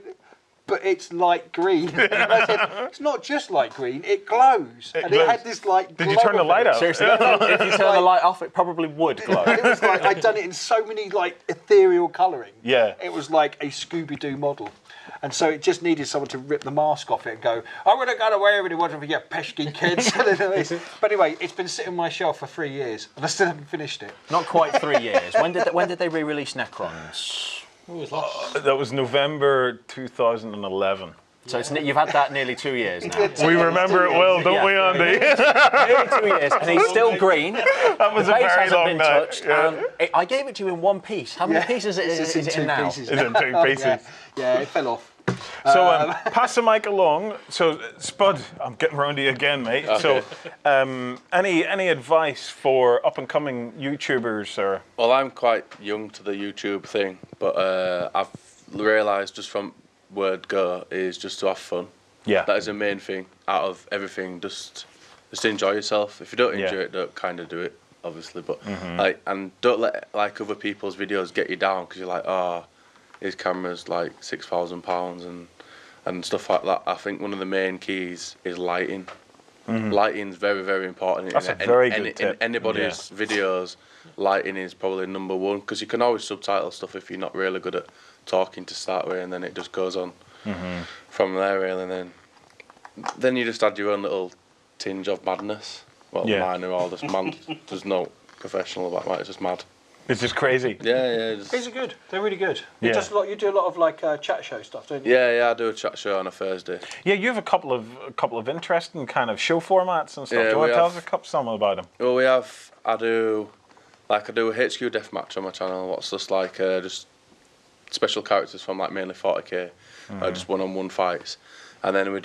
B: but it's light green. And I said, it's not just light green, it glows. And
A: glows.
B: it had this like
A: Did you
B: glow
A: turn the
B: of
A: light
B: it.
A: out?
C: Seriously, if you turn the light off, it probably would glow.
B: It was like I'd done it in so many like ethereal colouring.
A: Yeah.
B: It was like a Scooby-Doo model. And so it just needed someone to rip the mask off it and go, I would have got away with it, wasn't for you pesky kids. But anyway, it's been sitting on my shelf for 3 years and I still haven't finished it.
C: Not quite 3 years. When did they re-release Necrons?
F: What was last?
A: That was November 2011.
C: So you've had that nearly 2 years now.
A: We remember it well, don't we, Andy?
C: Nearly 2 years, and he's still green.
A: That was
C: The
A: a
C: base
A: very
C: hasn't
A: long
C: been
A: night.
C: touched.
A: Yeah.
C: And I gave it to you in one piece. How many pieces is it in now?
B: pieces.
A: It's in 2 pieces.
B: Yeah, it fell off.
A: So pass the mic along. So Spud, I'm getting round to you again, mate.
E: Okay.
A: So any advice for up and coming YouTubers or?
E: Well, I'm quite young to the YouTube thing, but I've realised just from word go is just to have fun.
A: Yeah.
E: That is the main thing out of everything. Just enjoy yourself. If you don't enjoy it, don't kind of do it, obviously. But and don't let like other people's videos get you down because you're like, oh, his camera's like £6,000 and stuff like that. I think one of the main keys is lighting. Lighting's very, very important.
A: That's a very good tip.
E: In anybody's videos, lighting is probably number one, because you can always subtitle stuff if you're not really good at talking to start with, and then it just goes on from there, really. And then you just add your own little tinge of madness. Well, mine are all just mad. There's no professional about that. It's just mad.
A: It's just crazy.
E: Yeah.
B: These are good. They're really good.
A: Yeah.
B: You do a lot of like chat show stuff, don't you?
E: Yeah, I do a chat show on a Thursday.
A: Yeah, you have a couple of interesting kind of show formats and stuff.
E: Yeah,
A: do you want
E: we
A: to tell
E: have.
A: us something about them?
E: Well, I do a HQ deathmatch on my channel. What's just like just special characters from like mainly 40k, just one-on-one fights, and then I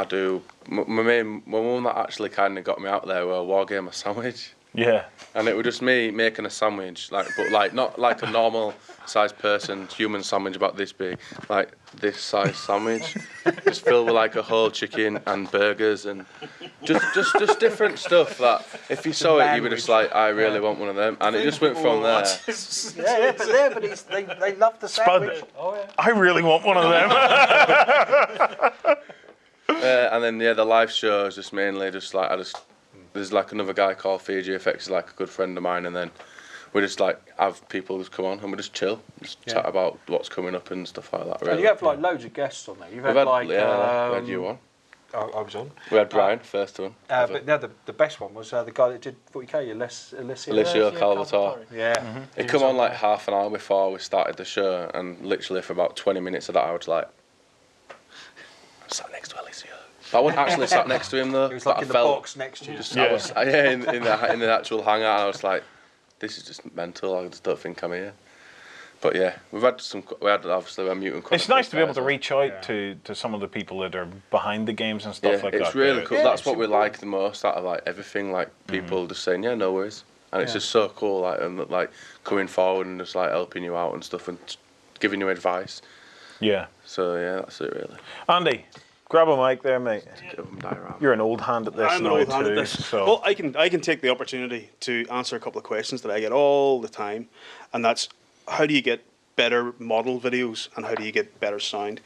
E: do my one that actually kind of got me out there were Wargamer Sandwich.
A: Yeah.
E: And it was just me making a sandwich, but not like a normal sized person, human sandwich about this big, like this size sandwich, just filled with like a whole chicken and burgers and just different stuff that if you saw it, you were just like, I really want one of them, and it just went from there.
B: but they love the sandwich.
A: Spud, I really want one of them.
E: And then the live show is just mainly just like there's like another guy called Fiji FX, like a good friend of mine, and then we just like have people just come on and we just chill, chat about what's coming up and stuff like that. Really.
B: And you have like loads of guests on there. You've had like
E: we had you on.
B: I was on.
E: We had Brian, first one.
B: But no, the best one was the guy that did 40k,
E: Alessio Calvatore.
B: Yeah.
E: He come on like half an hour before we started the show, and literally for about 20 minutes of that I was like, I'm sat next to Alessio. I wasn't actually sat next to him though.
B: He was like in the box next to you.
E: I was, in the actual hangout, I was like, this is just mental. I just don't think I'm here. But yeah, we had obviously a mutant.
A: It's nice to be able to reach out to some of the people that are behind the games and stuff like that.
E: It's really cool. That's what we like the most out of like everything. Like people just saying, yeah, no worries, and it's just so cool. Like and like coming forward and just like helping you out and stuff and giving you advice.
A: Yeah.
E: So yeah, that's it really.
A: Andy, grab a mic there, mate. You're an old hand at this.
D: I'm an old hand at this. So. Well, I can take the opportunity to answer a couple of questions that I get all the time, and that's how do you get better model videos and how do you get better sound?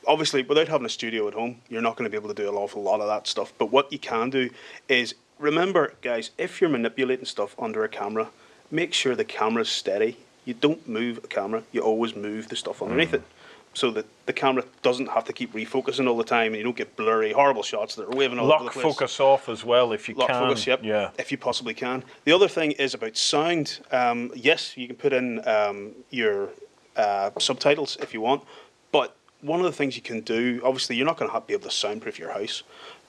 D: Obviously, without having a studio at home, you're not going to be able to do an awful lot of that stuff. But what you can do is remember, guys, if you're manipulating stuff under a camera, make sure the camera's steady. You don't move a camera; you always move the stuff underneath it, so that the camera doesn't have to keep refocusing all the time and you don't get blurry, horrible shots that are waving all over the place.
A: Lock focus off as well if you can.
D: Lock focus, yep, if you possibly can. The other thing is about sound. Yes, you can put in your subtitles if you want, but one of the things you can do, obviously you're not going to be able to soundproof your house,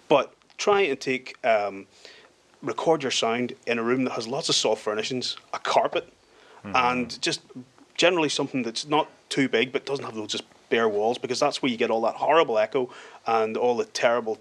D: but try and record your sound in a room that has lots of soft furnishings, a carpet, and just generally something that's not too big but doesn't have those just bare walls, because that's where you get all that horrible echo and all the terrible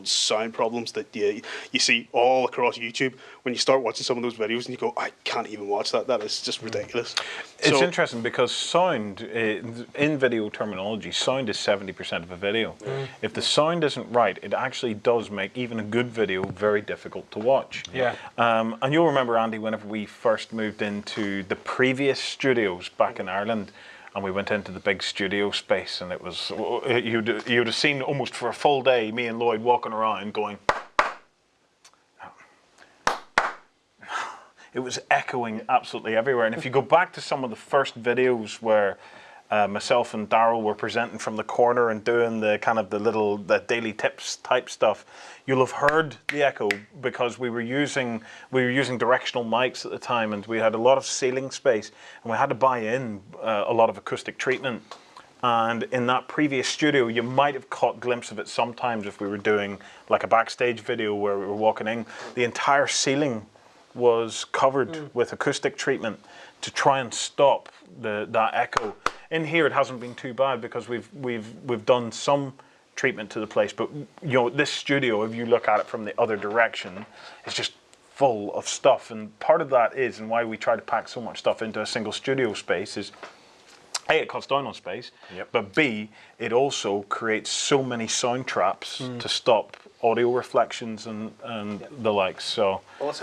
D: sound problems that you see all across YouTube when you start watching some of those videos and you go, I can't even watch that. That is just ridiculous.
A: It's interesting because sound, in video terminology, sound is 70% of a video. If the sound isn't right, it actually does make even a good video very difficult to watch.
B: Yeah.
A: And you'll remember, Andy, whenever we first moved into the previous studios back in Ireland, and we went into the big studio space, and it was, you'd have seen almost for a full day me and Lloyd walking around going, it was echoing absolutely everywhere. And if you go back to some of the first videos where myself and Daryl were presenting from the corner and doing the kind of the daily tips type stuff, you'll have heard the echo because we were using directional mics at the time, and we had a lot of ceiling space, and we had to buy in a lot of acoustic treatment. And in that previous studio, you might have caught a glimpse of it sometimes if we were doing like a backstage video where we were walking in. The entire ceiling was covered with acoustic treatment to try and stop that echo. In here, it hasn't been too bad because we've done some treatment to the place, but you know, this studio, if you look at it from the other direction, is just full of stuff. And part of that is, and why we try to pack so much stuff into a single studio space, is A, it cuts down on space, but B, it also creates so many sound traps to stop audio reflections and the likes. So
D: Well,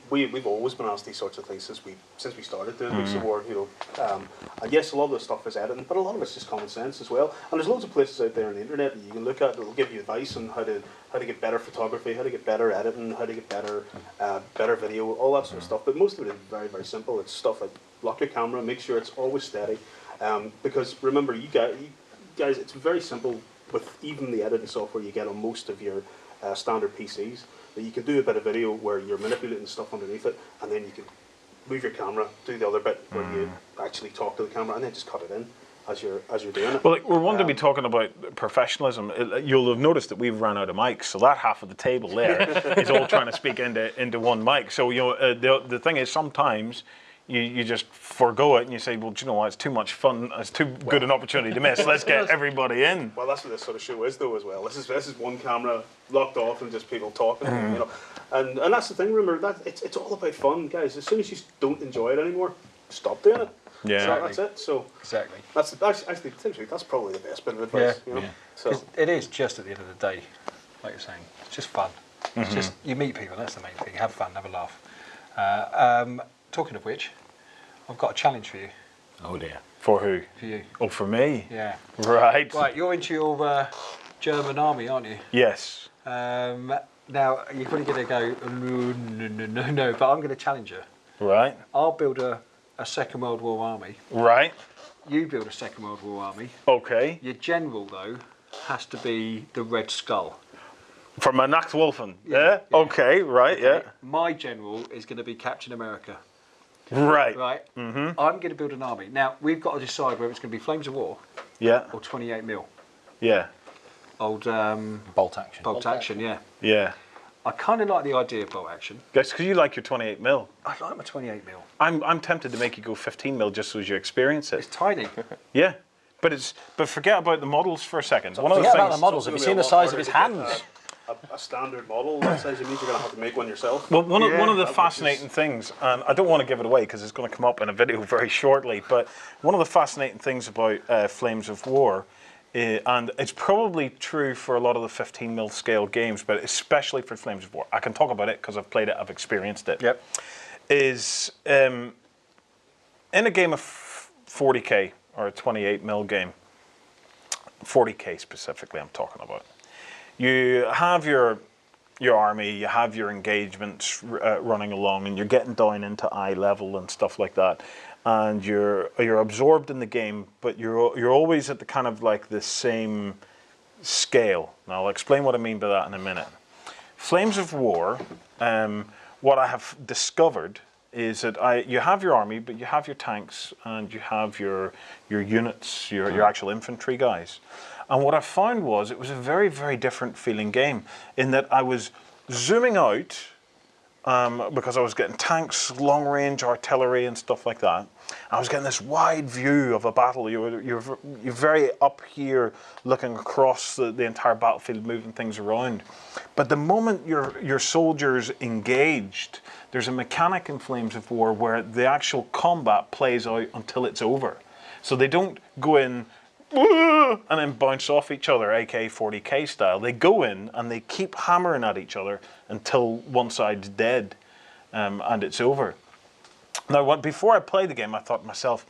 D: we've always been asked these sorts of things since we started doing Weeks of War, and yes, a lot of the stuff is editing, but a lot of it's just common sense as well. And there's loads of places out there on the internet that you can look at that will give you advice on how to get better photography, how to get better editing, how to get better video, all that sort of stuff. But most of it is very, very simple. It's stuff like lock your camera, make sure it's always steady, because remember, you guys, it's very simple with even the editing software you get on most of your standard PCs, that you can do a bit of video where you're manipulating stuff underneath it, and then you can move your camera, do the other bit where you actually talk to the camera, and then just cut it in as you're doing it.
A: well, like, we're one to be talking about professionalism. You'll have noticed that we've run out of mics, so that half of the table there is all trying to speak into one mic. So the thing is, sometimes you just forgo it and you say, well, do you know what? It's too much fun. It's too good an opportunity to miss. Let's get everybody in.
D: Well, that's what this sort of show is, though, as well. This is one camera locked off and just people talking, and that's the thing. Remember that it's all about fun, guys. As soon as you don't enjoy it anymore, stop doing it.
A: Yeah,
D: So that's it. So
B: Exactly.
D: that's probably the best bit of advice.
B: Yeah.
D: So
B: 'Cause it is just at the end of the day, like you're saying, it's just fun. It's just you meet people. That's the main thing. Have fun, have a laugh. Talking of which, I've got a challenge for you.
C: Oh dear.
A: For who?
B: For you.
A: Oh, for me.
B: Yeah.
A: Right.
B: Right. You're into your German army, aren't you?
A: Yes.
B: Now you're probably going to go no, but I'm going to challenge you.
A: Right.
B: I'll build a Second World War army.
A: Right.
B: You build a Second World War army.
A: Okay.
B: Your general though has to be the Red Skull.
A: From a Nachtwolfen.
B: Yeah,
A: Yeah. Okay. Right. Yeah.
B: My general is going to be Captain America.
A: Right.
B: Right. I'm going to build an army. Now we've got to decide whether it's going to be Flames of War
A: Yeah.
B: or 28mm.
A: Yeah.
B: Old
C: Bolt action.
B: bolt action. Yeah.
A: Yeah.
B: I kind of like the idea of bolt action.
A: Guys, because you like your 28mm.
B: I like my 28mm.
A: I'm tempted to make you go 15mm just so as you experience
B: It's
A: it.
B: tiny.
A: Yeah. But forget about the models for a second. One of the
C: Forget about the
A: things.
C: models. Have you seen the size of his hands?
D: a standard model that size, it means you're going to have to make one yourself.
A: Well, one of the
D: that
A: fascinating things, and I don't want to give it away because it's going to come up in a video very shortly, but one of the fascinating things about Flames of War, and it's probably true for a lot of the 15mm scale games, but especially for Flames of War, I can talk about it because I've played it, I've experienced it,
B: Yep.
A: is in a game of 40k or a 28mm game, 40k specifically I'm talking about, you have your army, you have your engagements running along, and you're getting down into eye level and stuff like that, and you're absorbed in the game, but you're always at the kind of like the same scale. Now I'll explain what I mean by that in a minute. Flames of War, what I have discovered is that you have your army, but you have your tanks and you have your units, your actual infantry guys. And what I found was it was a very, very different feeling game in that I was zooming out because I was getting tanks, long range artillery and stuff like that. I was getting this wide view of a battle. You're very up here looking across the entire battlefield, moving things around. But the moment your soldiers engaged, there's a mechanic in Flames of War where the actual combat plays out until it's over. So they don't go in and then bounce off each other, aka 40k style. They go in and they keep hammering at each other until one side's dead and it's over. Now, before I played the game, I thought to myself,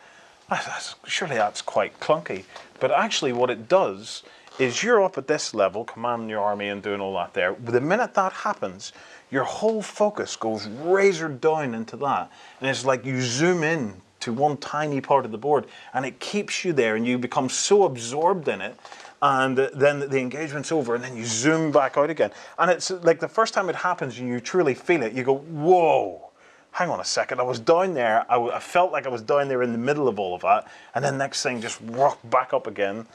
A: surely that's quite clunky. But actually what it does is you're up at this level, commanding your army and doing all that there. The minute that happens, your whole focus goes razor down into that. And it's like you zoom in to one tiny part of the board and it keeps you there and you become so absorbed in it, and then the engagement's over and then you zoom back out again. And it's like the first time it happens and you truly feel it, you go, whoa, hang on a second, I was down there, I felt like I was down there in the middle of all of that, and then next thing just rocked back up again,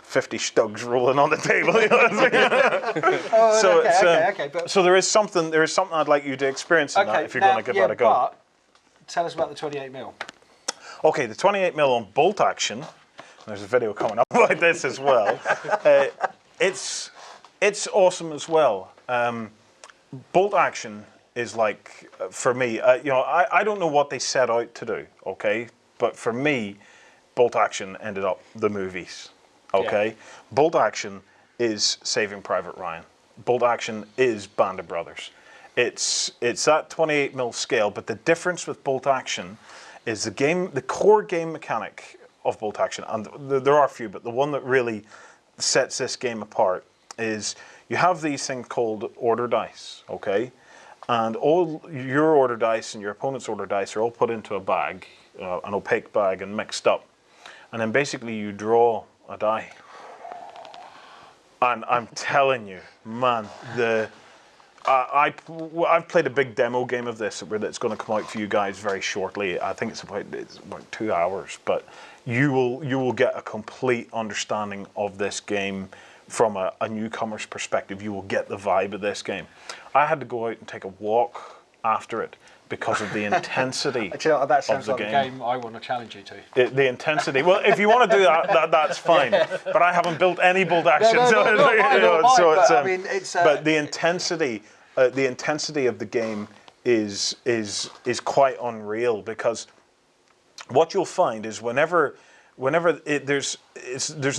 A: 50 stugs rolling on the table. You know what I'm saying? So there is something I'd like you to experience in that if you're going to give that a go.
B: But tell us about the 28mm.
A: Okay, the 28mm on bolt action. There's a video coming up like this as well. It's awesome as well. Bolt action is like, for me, I don't know what they set out to do, okay? But for me, bolt action ended up the movies, okay? Yeah. Bolt action is Saving Private Ryan. Bolt Action is Band of Brothers. It's that 28mm scale, but the difference with Bolt Action is the core game mechanic of Bolt Action, and there are a few, but the one that really sets this game apart is you have these things called order dice, okay? And all your order dice and your opponent's order dice are all put into a bag, an opaque bag, and mixed up. And then basically you draw a die. And I'm telling you, man, I've played a big demo game of this that's going to come out for you guys very shortly. I think it's about 2 hours, but you will get a complete understanding of this game from a newcomer's perspective. You will get the vibe of this game. I had to go out and take a walk after it because of the intensity
B: Do you know, that sounds
A: of the
B: like
A: game.
B: a game I want to challenge you to.
A: The intensity. Well, if you want to do that's fine. But I haven't built any Bolt Action, but the intensity of the game is quite unreal, because what you'll find is whenever there's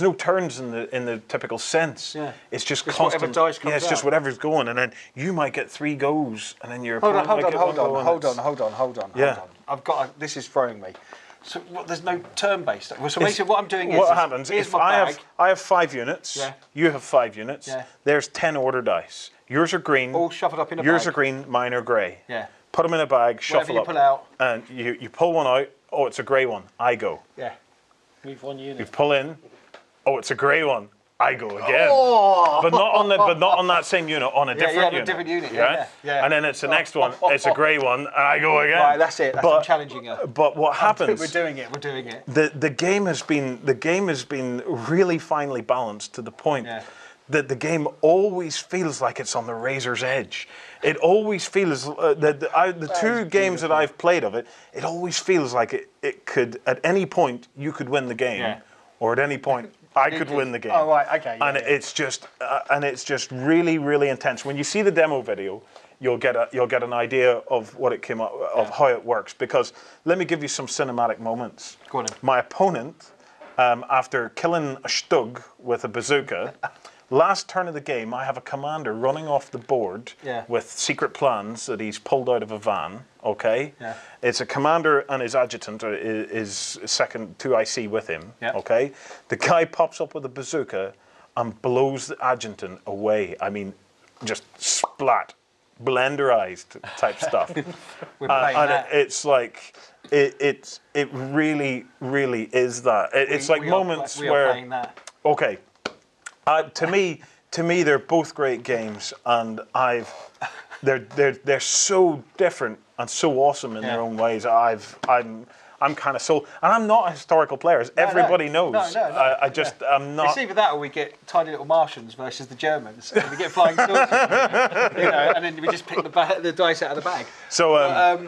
A: no turns in the typical sense.
B: Yeah.
A: It's just
B: It's
A: constant.
B: whatever dice comes
A: yeah, it's just
B: out.
A: whatever's going, and then you might get 3 goes, and then your
B: Hold
A: opponent might get one go, and
B: on.
A: Yeah.
B: I've got. This is throwing me. So there's no turn-based. So basically, what I'm doing is
A: what happens
B: here's
A: if
B: my bag.
A: I have 5 units,
B: Yeah.
A: you have 5 units.
B: Yeah.
A: There's 10 order dice. Yours are green.
B: All shuffled up in a
A: Yours
B: bag.
A: are green. Mine are grey.
B: Yeah.
A: Put them in a bag.
B: Whatever
A: Shuffle
B: you
A: up.
B: pull out.
A: And you pull one out. Oh, it's a grey one. I go.
B: Yeah.
F: Move 1 unit.
A: You pull in. Oh, it's a grey one. I go again. Oh! But not on that same unit. On a different unit.
B: different unit.
A: Right?
B: Yeah.
A: And then it's the next one. It's a grey one. And I go again.
B: Right, that's it. I'm challenging you.
A: But what happens?
B: We're doing it.
A: The game has been really finely balanced to the point that the game always feels like it's on the razor's edge. It always feels the 2 games that I've played of it. It always feels like it could, at any point you could win the game, or at any point I could win the game.
B: Oh right, okay.
A: And it's just really, really intense. When you see the demo video, you'll get an idea of what it came up of how it works. Because let me give you some cinematic moments.
B: Go on then.
A: My opponent, after killing a Stug with a bazooka, last turn of the game, I have a commander running off the board with secret plans that he's pulled out of a van. Okay, it's a commander and his adjutant, or his second 2IC with him. Okay, the guy pops up with a bazooka and blows the adjutant away. I mean, just splat, blenderized type stuff.
B: We're playing that.
A: It's like it really, really is that. It's like moments
B: we are
A: where
B: playing that.
A: okay, to me, they're both great games, and they're so different and so awesome in their own ways. I'm kind of sold, and I'm not a historical player, as everybody knows.
B: No.
A: I'm not.
B: It's either that or we get tiny little Martians versus the Germans, and we get flying saucers, and then we just pick the dice out of the bag.
A: So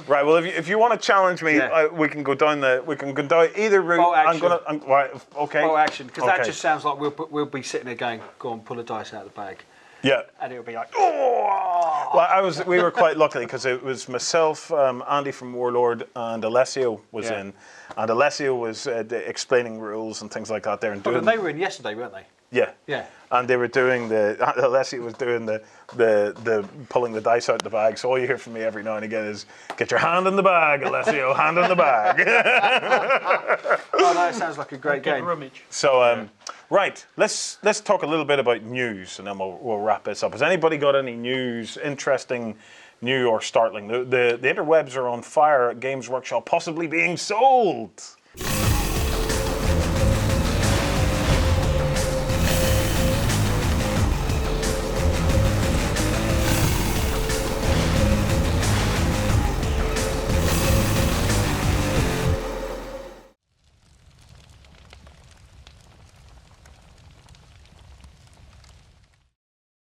A: right, well, if you want to challenge me, we can go down either route.
B: Bolt action.
A: Right, okay.
B: Bolt action, because that just sounds like we'll be sitting there going, go on, pull a dice out of the bag.
A: Yeah.
B: And it'll be like, oh!
A: Well, we were quite lucky because it was myself, Andy from Warlord, and Alessio was in, and Alessio was explaining rules and things like that there. And doing.
B: They were in yesterday, weren't they?
A: Yeah.
B: Yeah.
A: And they were doing Alessio was doing the pulling the dice out of the bag. So all you hear from me every now and again is, "Get your hand in the bag, Alessio, hand in the bag."
B: Oh, that sounds like a great game.
F: Rummage.
A: So, right, let's talk a little bit about news, and then we'll wrap this up. Has anybody got any news, interesting, new or startling? The interwebs are on fire at Games Workshop, possibly being sold.